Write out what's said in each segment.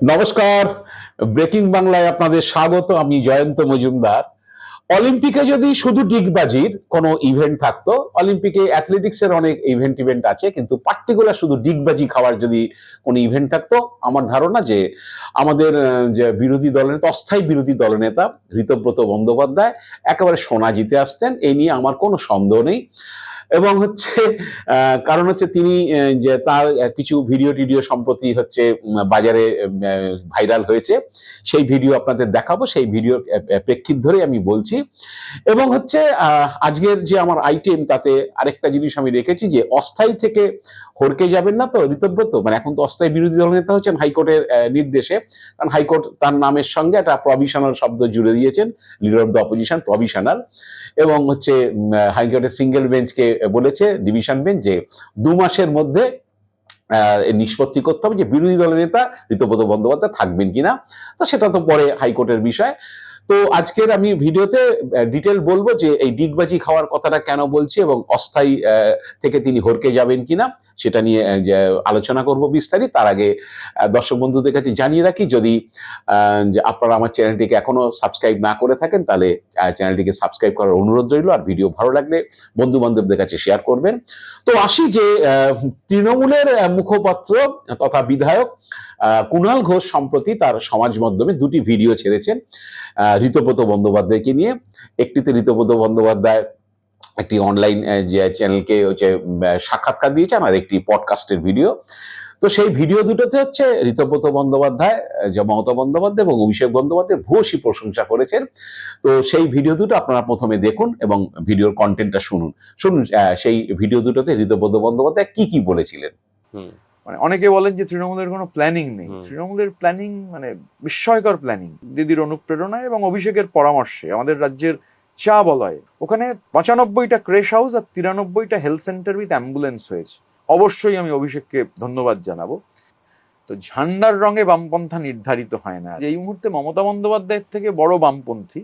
নমস্কার, ব্রেকিং বাংলায় আপনাদের স্বাগত। আমি জয়ন্ত মজুমদার। অলিম্পিকে যদি শুধু ডিগবাজির কোনো ইভেন্ট থাকতো, অলিম্পিকে অ্যাথলেটিক্সের অনেক ইভেন্ট আছে, কিন্তু পার্টিকুলার শুধু ডিগবাজি খাওয়ার যদি কোনো ইভেন্ট থাকতো, আমার ধারণা যে আমাদের যে বিরোধী দলনেতা, অস্থায়ী বিরোধী দলনেতা ঋতব্রত বন্দ্যোপাধ্যায় একেবারে সোনা জিতে আসতেন। এই নিয়ে আমার কোনো সন্দেহ নেই। এবং হচ্ছে কারণ হচ্ছে তিনি যে তার কিছু ভিডিও টিডিও সম্প্রতি হচ্ছে বাজারে ভাইরাল হয়েছে, সেই ভিডিও আপনাদের দেখাবো। সেই ভিডিওর প্রেক্ষিত ধরে আমি বলছি। এবং হচ্ছে আজকের যে আমার আইটেম, তাতে আরেকটা জিনিস আমি রেখেছি যে অস্থায়ী থেকে হরকে যাবেন না তো ঋতব্রত, মানে এখন তো অস্থায়ী বিরোধী দলনেতা হচ্ছেন হাইকোর্টের নির্দেশে, কারণ হাইকোর্ট তার নামের সঙ্গে একটা প্রভিশনাল শব্দ জুড়ে দিয়েছেন, leader of the opposition provisional. এবং হচ্ছে হাইকোর্টের সিঙ্গেল বেঞ্চকে বলেছে, ডিভিশন বেঞ্চ, যে 2 মাসের মধ্যে নিষ্পত্তি করতে হবে যে বিরোধী দলের নেতা ঋতব্রত বন্দ্যোপাধ্যায় থাকবেন কিনা। তো সেটা তো পরে হাইকোর্টের বিষয়। তো আজকের আমি ভিডিওতে ডিটেল বলবো যে এই ডিগবাজি খাওয়ার কথাটা কেন বলছি এবং অস্থায়ী থেকে তিনি হরকে যাবেন কিনা সেটা নিয়ে আলোচনা করব বিস্তারিত। তার আগে দর্শক বন্ধুদের কাছে জানিয়ে রাখি, যদি যে আপনারা আমার চ্যানেলটিকে এখনো সাবস্ক্রাইব না করে থাকেন, তাহলে চ্যানেলটিকে সাবস্ক্রাইব করার অনুরোধ রইল। আর ভিডিও ভালো লাগলে বন্ধু বান্ধবদের কাছে শেয়ার করবেন। তো আসি যে তৃণমূলের মুখপাত্র তথা বিধায়ক কুণাল ঘোষ সম্প্রতি তার সমাজ মাধ্যমে 2টি ভিডিও ছেড়েছেন ঋতব্রত বন্দ্যোপাধ্যায়কে নিয়ে। একটিতে ঋতব্রত বন্দ্যোপাধ্যায় একটি অনলাইন যে চ্যানেলকে হচ্ছে সাক্ষাৎকার দিয়েছেন, আর একটি পডকাস্টের ভিডিও। তো সেই ভিডিও দুটোতে হচ্ছে ঋতব্রত বন্দ্যোপাধ্যায়, যে মমতা বন্দ্যোপাধ্যায় এবং অভিষেক বন্দ্যোপাধ্যায় ভূয়সী প্রশংসা করেছেন। তো সেই ভিডিও দুটো আপনারা প্রথমে দেখুন এবং ভিডিওর কন্টেন্টটা শুনুন। সেই ভিডিও দুটোতে ঋতব্রত বন্দ্যোপাধ্যায় কি কি বলেছিলেন। মানে অনেকে বলেন যে তৃণমূলের কোনো প্ল্যানিং নেই। তৃণমূলের প্ল্যানিং মানে বিস্ময়কর প্ল্যানিং। দিদির অনুপ্রেরণায় এবং অভিষেকের পরামর্শে আমাদের রাজ্যের চা বলয় ওখানে 95টা ক্রেশ হাউস আর 93টা হেলথ সেন্টার উইথ অ্যাম্বুলেন্স হয়েছে। অবশ্যই আমি অভিষেককে ধন্যবাদ জানাবো। তো ঝান্ডার রঙে বামপন্থা নির্ধারিত হয় না। এই মুহূর্তে মমতা বন্দ্যোপাধ্যায়ের থেকে বড় বামপন্থী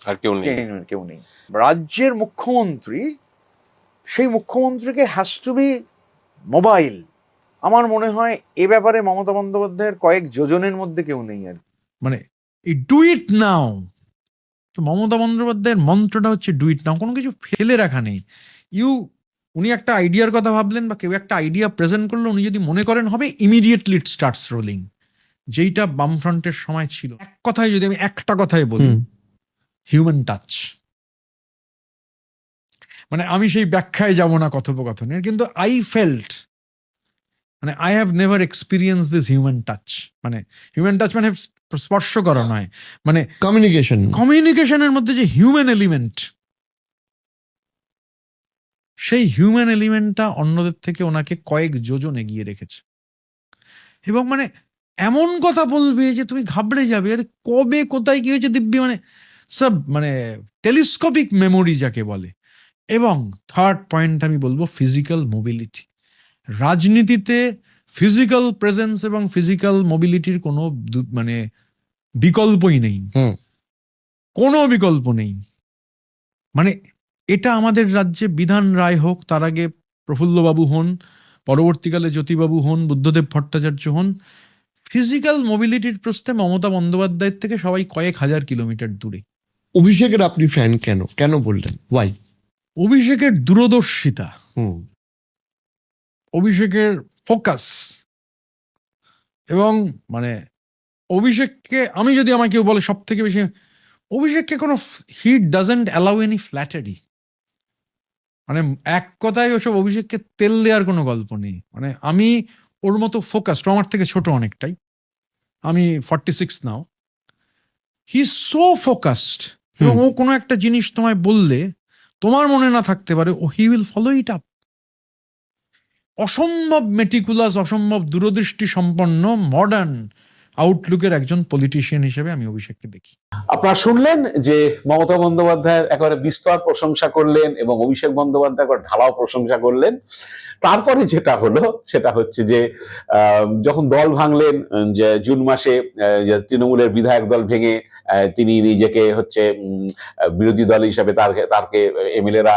আর কেউ নেই। রাজ্যের মুখ্যমন্ত্রী, সেই মুখ্যমন্ত্রীকে হ্যাজ টু বি মোবাইল। আমার মনে হয় এ ব্যাপারে মমতা বন্দ্যোপাধ্যায়ের কয়েক যোজনের মধ্যে কেউ নেই আর মানে এই ডু ইট নাও। তো মমতা বন্দ্যোপাধ্যায়ের মন্ত্রটা হচ্ছে ডু ইট নাও, কোনো কিছু ফেলে রাখা নেই। উনি একটা আইডিয়ার কথা ভাবলেন বা কেউ একটা আইডিয়া প্রেজেন্ট করলো, উনি যদি মনে করেন হবে, ইমিডিয়েটলি ইট স্টার্টস রোলিং। যেইটা বামফ্রন্টের সময় ছিল। এক কথায় যদি আমি একটা কথায় বলি, হিউম্যান টাচ। মানে আমি সেই ব্যাখ্যায় যাব না কথোপকথনের, কিন্তু আই ফেল্ট, মানে I have never experience this human touch. মানে হিউম্যান টাচ মানে স্পর্শ করা নয়, মানে কমিউনিকেশনের মধ্যে যে হিউম্যান এলিমেন্ট, সেই হিউম্যান এলিমেন্টটা অন্যদের থেকে ওনাকে কয়েক যোজন এগিয়ে রেখেছে। এবং মানে এমন কথা বলবে যে তুমি ঘাবড়ে যাবে, আরে কবে কোথায় কি হয়েছে দিব্যি, মানে সব মানে টেলিস্কোপিক মেমোরি যাকে বলে। এবং থার্ড পয়েন্ট আমি বলবো ফিজিক্যাল মোবিলিটি। রাজনীতিতে ফিজিক্যাল প্রেজেন্স এবং ফিজিক্যাল মোবিলিটির কোনো মানে বিকল্পই নেই, কোনো বিকল্প নেই। মানে এটা আমাদের রাজ্যে বিধান রায় হোক, তার আগে প্রফুল্লবাবু হন, পরবর্তীকালে জ্যোতিবাবু হন, বুদ্ধদেব ভট্টাচার্য হন, ফিজিক্যাল মোবিলিটির প্রশ্নে মমতা বন্দ্যোপাধ্যায়ের থেকে সবাই কয়েক হাজার কিলোমিটার দূরে। অভিষেকের আপনি ফ্যান কেন বললেন, ওয়াই? অভিষেকের দূরদর্শিতা, অভিষেকের ফোকাস, এবং মানে অভিষেককে আমি যদি আমাকে কেউ বলে সব থেকে বেশি, অভিষেককে কোনো he doesn't allow any flattery. মানে এক কথায় ওসব অভিষেককে তেল দেওয়ার কোনো গল্প নেই। মানে আমি ওর মতো ফোকাসড, আমার থেকে ছোট অনেকটাই, আমি 46 নাও। হি সো ফোকাসড, এবং ও কোনো একটা জিনিস তোমায় বললে তোমার মনে না থাকতে পারে, ও he will follow it up. অসম্ভব মেটিকুলাস, অসম্ভব দূরদৃষ্টি সম্পন্ন মডার্ন আউটলুকের একজন পলিটিশিয়ান হিসেবে আমি অভিষেককে দেখি। আপনারা শুনলেন যে মমতা বন্দ্যোপাধ্যায়ের একেবারে বিস্তর প্রশংসা করলেন এবং অভিষেক বন্দ্যোপাধ্যায় একবার ঢালাও প্রশংসা করলেন। তারপরে যেটা হলো সেটা হচ্ছে যে যখন দল ভাঙলেন, যে জুন মাসে তৃণমূলের বিধায়ক দল ভেঙে তিনি নিজেকে হচ্ছে বিরোধী দল হিসাবে তারকে এমএলএরা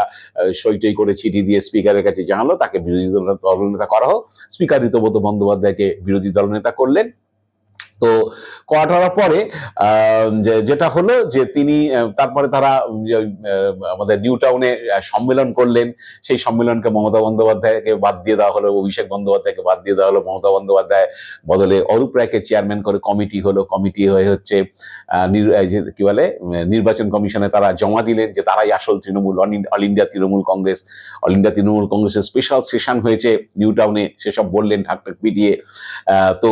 সইটই করে চিঠি দিয়ে স্পিকারের কাছে জানালো তাকে বিরোধী দলনেতা করা হোক। স্পিকার ঋতব্রত বন্দ্যোপাধ্যায়কে বিরোধী দলনেতা করলেন। তো করার পরে যেটা হলো যে তিনি তারপরে তারা আমাদের নিউ টাউনে সম্মেলন করলেন। সেই সম্মেলনকে মমতা বন্দ্যোপাধ্যায়কে বাদ দিয়ে দেওয়া হলো, অভিষেক বন্দ্যোপাধ্যায়কে বাদ দিয়ে দেওয়া হলো, মমতা বন্দ্যোপাধ্যায় বদলে অরূপ রায়কে চেয়ারম্যান করে কমিটি হলো। কমিটি হয়ে হচ্ছে কি বলে নির্বাচন কমিশনে তারা জমা দিলেন যে তারাই আসল Trinamool, all India Trinamool Congress. All India Trinamool কংগ্রেসের স্পেশাল সেশন হয়েছে নিউ টাউনে, সেসব বললেন ঢাক পিটিয়ে। তো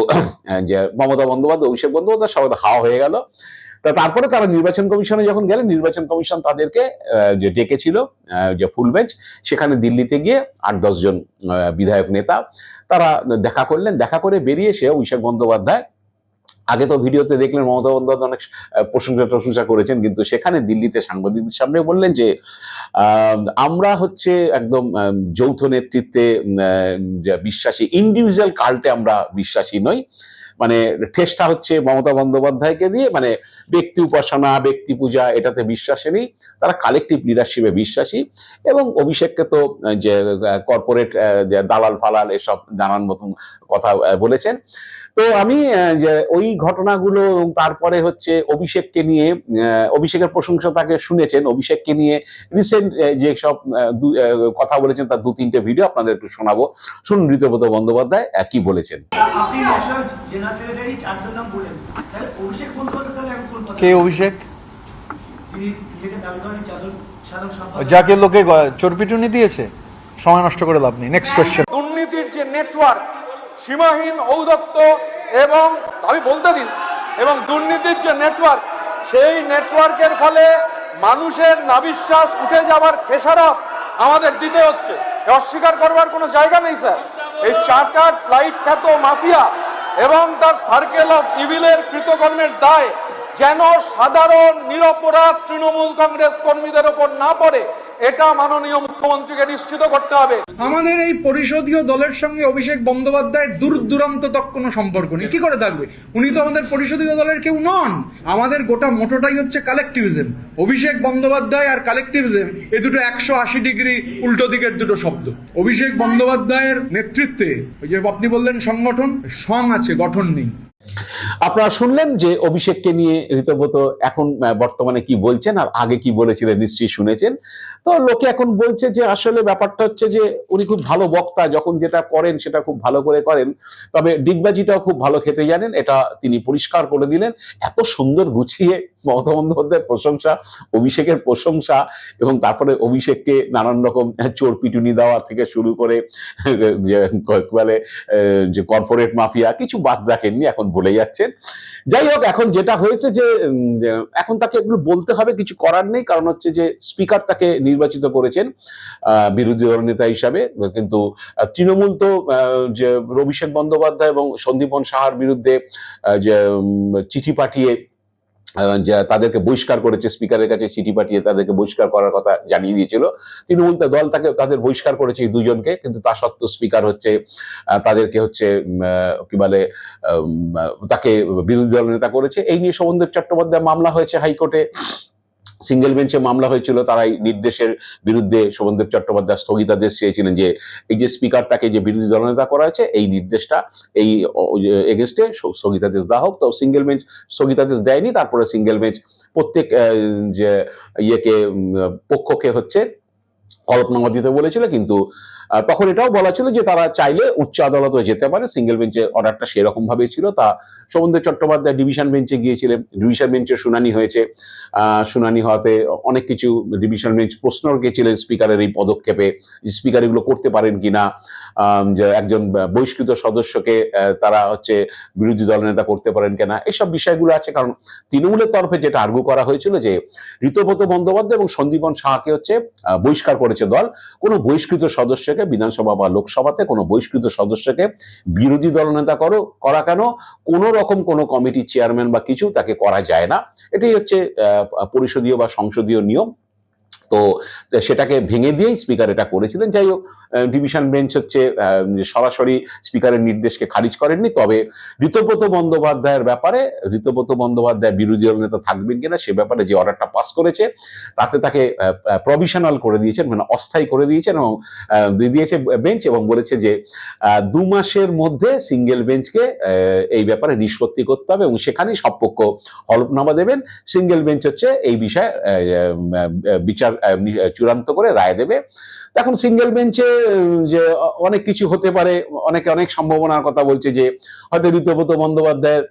যে মমতা বন্দ্যোপাধ্যায়, অভিষেক বন্দ্যোপাধ্যায় সবাই হাওয়া হয়ে গেল। তারপরে তারা নির্বাচন কমিশনে যখন গেলেন, নির্বাচন কমিশন তাদেরকে যে ডেকেছিল যে ফুল বেঞ্চ, সেখানে দিল্লিতে গিয়ে 8-10 জন বিধায়ক নেতা তারা দেখা করলেন। দেখা করে বেরিয়ে এসে অভিষেক বন্দ্যোপাধ্যায়, আগে তো ভিডিওতে দেখলেন মমতা বন্দ্যোপাধ্যায় অনেক প্রশংসা করেছেন, কিন্তু সেখানে দিল্লিতে সাংবাদিকদের সামনে বললেন যে আমরা হচ্ছে একদম যৌথ নেতৃত্বে বিশ্বাসী, ইন্ডিভিজুয়াল কাল্টে আমরা বিশ্বাসী নই। মানে ঠেসটা হচ্ছে মমতা বন্দ্যোপাধ্যায়কে দিয়ে, মানে ব্যক্তি উপাসনা, ব্যক্তি পূজা, এটাতে বিশ্বাসী নেই, তারা কালেকটিভ লিডারশিপে বিশ্বাসী। এবং অভিষেককে তো যে কর্পোরেট দালাল ফালাল এসব নানান মতন কথা বলেছেন। তো আমি যে ওই ঘটনাগুলো, তারপরে হচ্ছে অভিষেককে নিয়ে, অভিষেকের প্রশংসা তাকে শুনেছেন, অভিষেককে নিয়ে রিসেন্ট যে সব কথা বলেছেন তার 2-3টে ভিডিও আপনাদের একটু শোনাবো। শুনুন ঋতব্রত বন্দ্যোপাধ্যায় কি বলেছেন। কে অভিষেক? যাকে লোকে চোরপিটুনি দিয়েছে, সময় নষ্ট করে লাভ নেই। Next question. দুর্নীতির যে নেটওয়ার্ক, সীমাহীন ঔদ্ধত্য এবং আমি বলতে দিন, এবং দুর্নীতির যে নেটওয়ার্ক, সেই নেটওয়ার্কের ফলে মানুষের নাবিশ্বাস উঠে যাওয়ার খেসারত আমাদের দিতে হচ্ছে। অস্বীকার করবার কোনো জায়গা নেই স্যার। এই চার্টার্ড ফ্লাইট খ্যাত মাফিয়া এবং তার সার্কেল অফ ইভিলের কৃতকর্মের দায় যেন সাধারণ নিরপরাধ তৃণমূল কংগ্রেস কর্মীদের ওপর না পড়ে, এটা মাননীয় মুখ্যমন্ত্রীকে নিশ্চিত করতে হবে। আমাদের এই পরিষদীয় দলের সঙ্গে অভিষেক বন্দ্যোপাধ্যায়ের দূর দূরান্ত তক কোনো সম্পর্ক নেই। কি করে থাকবে? উনি তো আমাদের পরিষদীয় দলের কেউ নন। আমাদের গোটা মোটোটাই হচ্ছে কালেকটিভিজম। অভিষেক বন্দ্যোপাধ্যায় আর কালেকটিভিজম, এ দুটো 180 ডিগ্রি উল্টো দিকের দুটো শব্দ। অভিষেক বন্দ্যোপাধ্যায়ের নেতৃত্বে ওই যে আপনি বললেন সংগঠন, সং আছে, গঠন নেই। আপনারা শুনলেন যে অভিষেককে নিয়ে ঋতব্রত এখন বর্তমানে কি বলছেন, আর আগে কি বলেছিলেন নিশ্চয়ই শুনেছেন। তো লোকে এখন বলছে যে আসলে ব্যাপারটা হচ্ছে যে উনি খুব ভালো বক্তা, যখন যেটা করেন সেটা খুব ভালো করে করেন, তবে ডিগবাজিটাও খুব ভালো খেতে জানেন, এটা তিনি পরিষ্কার করে দিলেন। এত সুন্দর গুছিয়ে মমতা বন্দ্যোপাধ্যায়ের প্রশংসা, অভিষেকের প্রশংসা, এবং তারপরে অভিষেককে নানান রকম চোর পিটুনি দেওয়া থেকে শুরু করে বলে যে কর্পোরেট মাফিয়া, কিছু বাদ রাখেননি, এখন বলে যাচ্ছেন। যাই হোক, এখন যেটা হয়েছে যে এখন তাকে এগুলো বলতে হবে, কিছু করার নেই। কারণ হচ্ছে যে স্পিকার তাকে নির্বাচিত করেছেন বিরোধী দল নেতা হিসাবে, কিন্তু তৃণমূল তো যে অভিষেক বন্দ্যোপাধ্যায় এবং সন্দীপন সাহার বিরুদ্ধে যে চিঠি পাঠিয়ে তাদেরকে বহিষ্কার করেছে, স্পিকারের কাছে চিঠি পাঠিয়ে তাদেরকে বহিষ্কার করার কথা জানিয়ে দিয়েছিল তৃণমূল দল, তাদের বহিষ্কার করেছে এই দুজনকে। কিন্তু তা সত্ত্বেও স্পিকার হচ্ছে তাদেরকে হচ্ছে কি বলে তাকে বিরোধী দল নেতা করেছে। এই নিয়ে শোভনদেব চট্টোপাধ্যায় মামলা হয়েছে হাইকোর্টে, সিঙ্গেল বেঞ্চে মামলা হয়েছিল। তারা এই নির্দেশের বিরুদ্ধে শোভনদেব চট্টোপাধ্যায় স্থগিতাদেশ চেয়েছিলেন যে এই যে স্পিকার তাকে যে বিরোধী দলনেতা করা হয়েছে, এই নির্দেশটা এই এগেনস্টে স্থগিতাদেশ দেওয়া হোক। তো সিঙ্গেল বেঞ্চ স্থগিতাদেশ দেয়নি। তারপরে সিঙ্গেল বেঞ্চ প্রত্যেক যে পক্ষকে হচ্ছে হলফনামা দিতে বলেছিল, কিন্তু তখন এটাও বলা ছিল যে তারা চাইলে উচ্চ আদালতে যেতে পারে। সিঙ্গেল বেঞ্চের অর্ডারটা সেরকম ভাবেই ছিল। তা শোভনদেব চট্টোপাধ্যায় ডিভিশন বেঞ্চে গিয়েছিলেন, ডিভিশন বেঞ্চের শুনানি হয়েছে। শুনানি হওয়াতে অনেক কিছু ডিভিশন বেঞ্চ প্রশ্ন রেখেছিলেন স্পিকারের এই পদক্ষেপে, স্পিকার এগুলো করতে পারেন কিনা, যে একজন বহিষ্কৃত সদস্যকে তারা হচ্ছে বিরোধী দলনেতা করতে পারেন কিনা, এইসব বিষয়গুলো আছে। কারণ তৃণমূলের তরফে যেটা আর্গু করা হয়েছিল যে ঋতব্রত বন্দ্যোপাধ্যায় এবং সন্দীপন সাহাকে হচ্ছে বহিষ্কার করেছে দল, কোনো বহিষ্কৃত সদস্যকে বিধানসভা বা লোকসভাতে কোনো বহিষ্কৃত সদস্যকে বিরোধী দলনেতা করা কেন, কোনো রকম কোনো কমিটির চেয়ারম্যান বা কিছু তাকে করা যায় না। এটাই হচ্ছে পরিষদীয় বা সংসদীয় নিয়ম। তো সেটাকে ভেঙে দিয়েই স্পিকার এটা করেছিলেন। যাই হোক, ডিভিশন বেঞ্চ হচ্ছে সরাসরি স্পিকারের নির্দেশকে খারিজ করেননি। তবে ঋতব্রত বন্দ্যোপাধ্যায়ের ব্যাপারে, ঋতব্রত বন্দ্যোপাধ্যায় বিরোধী দল নেতা থাকবেন কিনা সে ব্যাপারে যে অর্ডারটা পাস করেছে তাতে তাকে প্রভিশনাল করে দিয়েছেন, মানে অস্থায়ী করে দিয়েছেন এবং দিয়েছে বেঞ্চ, এবং বলেছে যে 2 মাসের মধ্যে সিঙ্গেল বেঞ্চকে এই ব্যাপারে নিষ্পত্তি করতে হবে এবং সেখানেই সব পক্ষ হলফনামা দেবেন। সিঙ্গেল বেঞ্চ হচ্ছে এই বিষয়ে বিচার চূড়ান্ত করে রায় দেবে। এখন সিঙ্গেল বেঞ্চে যে অনেক কিছু হতে পারে, অনেকে অনেক সম্ভাবনার কথা বলছে যে হয়তো ঋতব্রত বন্দ্যোপাধ্যায়ের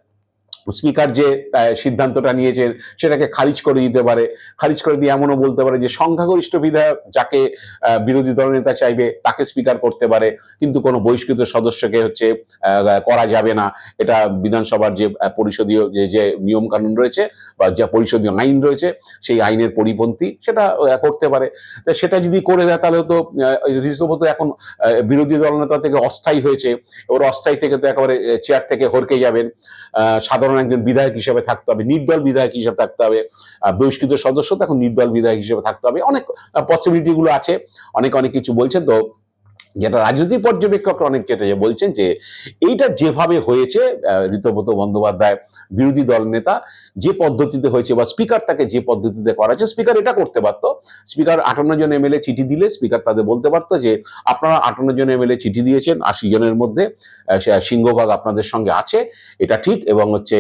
স্পিকার যে সিদ্ধান্তটা নিয়েছেন সেটাকে খারিজ করে দিতে পারে, খারিজ করে দিয়ে এমনও বলতে পারে যে সংখ্যাগরিষ্ঠ বিধায়ক যাকে বিরোধী দলনেতা চাইবে তাকে স্পিকার করতে পারে, কিন্তু কোনো বহিষ্কৃত সদস্যকে হচ্ছে করা যাবে না। এটা বিধানসভার যে পরিষদীয় যে নিয়ম কানুন রয়েছে বা যা পরিষদীয় আইন রয়েছে সেই আইনের পরিপন্থী, সেটা করতে পারে। তো সেটা যদি করে দেয় তাহলে তো ঋতব্রত এখন বিরোধী দলনেতা থেকে অস্থায়ী হয়েছে, এবার অস্থায়ী থেকে তো একেবারে চেয়ার থেকে হরকে যাবেন। সাধারণ একজন বিধায়ক হিসেবে থাকতে হবে, নির্দল বিধায়ক হিসেবে থাকতে হবে, বহিষ্কৃত সদস্য তো এখন নির্দল বিধায়ক হিসেবে থাকতে হবে। অনেক পসিবিলিটি গুলো আছে, অনেক কিছু বলছেন। তো যেটা রাজনৈতিক পর্যবেক্ষকরা অনেক যেটা বলছেন যে এইটা যেভাবে হয়েছে, ঋতব্রত বন্দ্যোপাধ্যায় বিরোধী দল নেতা যে পদ্ধতিতে হয়েছে বা স্পিকার তাকে যে পদ্ধতিতে করা হয়েছে, স্পিকার এটা করতে পারতো। স্পিকার 58 জন এমএলএ চিঠি দিলে স্পিকার তাদের বলতে পারতো যে আপনারা 58 জন এমএলএ চিঠি দিয়েছেন, 80 জনের মধ্যে সিংহভাগ আপনাদের সঙ্গে আছে, এটা ঠিক, এবং হচ্ছে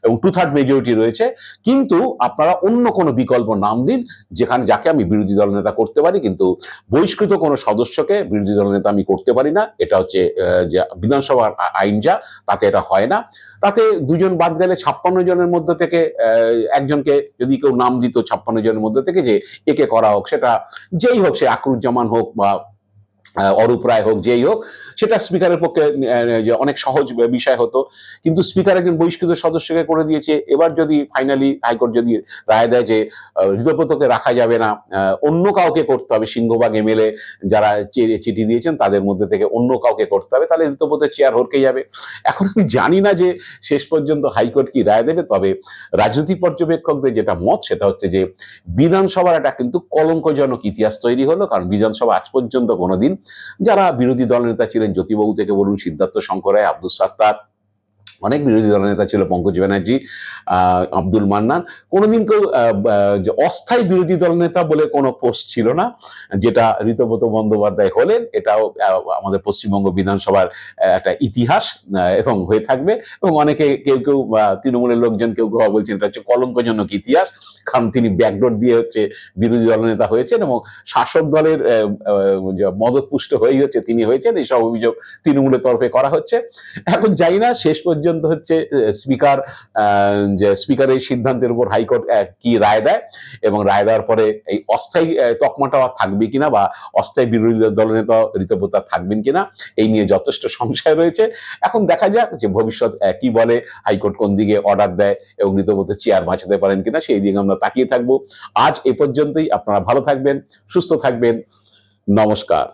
এবং 2/3 মেজরিটি রয়েছে, কিন্তু আপনারা অন্য কোনো বিকল্প নাম দিন যেখানে যাকে আমি বিরোধী দল নেতা করতে পারি, কিন্তু বহিষ্কৃত কোনো সদস্যকে বিরোধী দল নেতা আমি করতে পারি না। এটা হচ্ছে যে বিধানসভার আইন যা, তাতে এটা হয় না। তাতে 2 জন বাদ গেলে 56 জনের মধ্যে থেকে একজনকে যদি কেউ নাম দিত 56 জনের মধ্যে থেকে যে একে করা হোক, সেটা যেই হোক, সে আকরুজ্জামান হোক বা অরূপ রায় হোক, যেই হোক, সেটা স্পিকারের পক্ষে অনেক সহজ বিষয় হতো। কিন্তু স্পিকার একজন বহিষ্কৃত সদস্যকে করে দিয়েছে। এবার যদি ফাইনালি হাইকোর্ট যদি রায় দেয় যে ঋতব্রতকে রাখা যাবে না, অন্য কাউকে করতে হবে, সিংহভাগ এমএলএ যারা চিঠি দিয়েছেন তাদের মধ্যে থেকে অন্য কাউকে করতে হবে, তাহলে ঋতব্রতের চেয়ার হরকে যাবে। এখন আমি জানি না যে শেষ পর্যন্ত হাইকোর্ট কি রায় দেবে, তবে রাজনৈতিক পর্যবেক্ষকদের যেটা মত সেটা হচ্ছে যে বিধানসভার একটা কিন্তু কলঙ্কজনক ইতিহাস তৈরি হলো। কারণ বিধানসভা আজ পর্যন্ত কোনোদিন যারা বিরোধী দলনেতা ছিলেন, জ্যোতিবাবু থেকে বলুন, সিদ্ধার্থ শঙ্কর রায়, আব্দুল সাত্তার, অনেক বিরোধী দলনেতা ছিল, পঙ্কজ ব্যানার্জি, আব্দুল মান্নান, কোনোদিন কেউ অস্থায়ী বিরোধী দলনেতা বলে কোনো পোস্ট ছিল না, যেটা ঋতব্রত বন্দ্যোপাধ্যায় হলেন। এটাও আমাদের পশ্চিমবঙ্গ বিধানসভার একটা ইতিহাস এবং হয়ে থাকবে। এবং অনেকে কেউ তৃণমূলের লোকজন কেউ বলছেন এটা হচ্ছে কলঙ্কজনক ইতিহাস, কারণ তিনি ব্যাকডোর দিয়ে হচ্ছে বিরোধী দলনেতা হয়েছেন এবং শাসক দলের মদতপুষ্ট হয়েই হচ্ছে তিনি হয়েছেন, এইসব অভিযোগ তৃণমূলের তরফে করা হচ্ছে। এখন জানি না শেষ পর্যন্ত হচ্ছে স্পিকারের সিদ্ধান্তের উপর হাইকোর্ট কি রায় দেয়, এবং রায় দেওয়ার পরে এই অস্থায়ী তকমাটা থাকবে কিনা বা অস্থায়ী বিরোধী দলনেতা ঋতব্রত থাকবেন কিনা, এই নিয়ে যথেষ্ট সংশয় রয়েছে। এখন দেখা যাক যে ভবিষ্যৎ কি বলে, হাইকোর্ট কোন দিকে অর্ডার দেয় এবং ঋতব্রত চেয়ার বাঁচাতে পারেন কিনা সেই দিকে আমরা তাকিয়ে থাকবো। আজ এ পর্যন্তই। আপনারা ভালো থাকবেন, সুস্থ থাকবেন, নমস্কার।